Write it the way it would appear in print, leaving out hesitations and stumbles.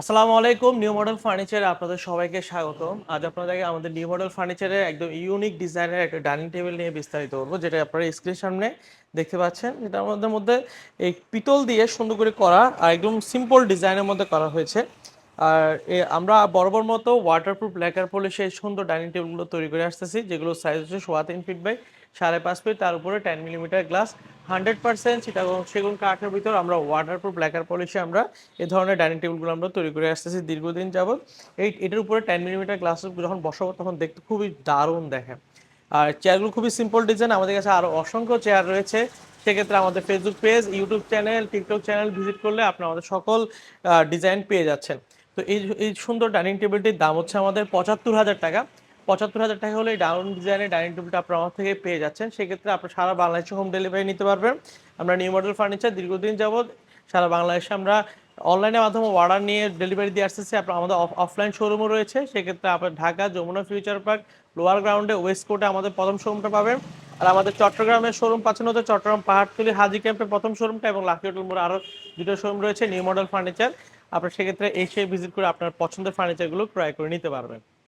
আসসালামু আলাইকুম। New model ফার্নিচারে আপনাদের সবাইকে স্বাগতম। আজ আপনাদেরকে আমাদের নিউ মডেল ফার্নিচারের একদম ইউনিক ডিজাইনের একটা ডাইনিং টেবিল নিয়ে বিস্তারিত বলব, যেটা আপনারা স্ক্রিনের সামনে দেখতে পাচ্ছেন। যেটার মধ্যে এই পিতল দিয়ে সুন্দর করে করা আর একদম সিম্পল ডিজাইনের মধ্যে করা হয়েছে। আর আমরা বরাবর মতো ওয়াটারপ্রুফ লেকার পলিশে এই সুন্দর ডাইনিং টেবিলগুলো তৈরি করে আসতেছি, যেগুলো সাইজ হচ্ছে 3.25 ফিট বাই 5.5 ফিট, তার উপরে 10 মিলিমিটার গ্লাস 100% সেগুন কাঠের ভিতর আমরা ওয়াটারপ্রুফ লেকার পলিশে আমরা এই ধরনের ডাইনিং টেবিলগুলো আমরা তৈরি করে আসতেছি দীর্ঘদিন যাবত। এটার উপরে 10 মিলিমিটার গ্লাস যখন বসাবো তখন দেখতে খুবই দারুণ দেখে। আর চেয়ারগুলো খুবই সিম্পল ডিজাইন। আমাদের কাছে আরও অসংখ্য চেয়ার রয়েছে। সেক্ষেত্রে আমাদের Facebook page, YouTube channel, TikTok channel visit করলে আপনি আমাদের সকল ডিজাইন পেয়ে যাচ্ছেন। তো এই সুন্দর ডাইনিং টেবিলটির দাম হচ্ছে আমাদের 75,000 টাকা। 75,000 টাকা হলে এই ডাউন ডিজাইনের ডাইনিং টেবিলটা আপনার আমার থেকে পেয়ে যাচ্ছেন। সেক্ষেত্রে আপনি সারা বাংলাদেশে হোম ডেলিভারি নিতে পারবেন। আমরা নিউ মডেল ফার্নিচার দীর্ঘদিন যাবৎ সারা বাংলাদেশে আমরা অনলাইনের মাধ্যমে অর্ডার নিয়ে ডেলিভারি দিয়ে আসতেছি। আপনার আমাদের অফলাইন শোরুমও রয়েছে। সেক্ষেত্রে আপনার Dhaka Jamuna future park lower গ্রাউন্ডে ওয়েস্ট কোর্টে আমাদের প্রথম শোরুমটা পাবেন। আর আমাদের চট্টগ্রামের শোরুম পাচ্ছেন হচ্ছে চট্টগ্রাম পাহাড়তলী হাজি ক্যাম্পে প্রথম শোরুমটা, এবং লাকি হোটেল মোড়ে আরও দুটো শোরুম রয়েছে নিউ মডেল ফার্নিচার। আপনার সেক্ষেত্রে এসে ভিজিট করে আপনার পছন্দের ফার্নিচারগুলো ক্রয় করে নিতে পারবেন।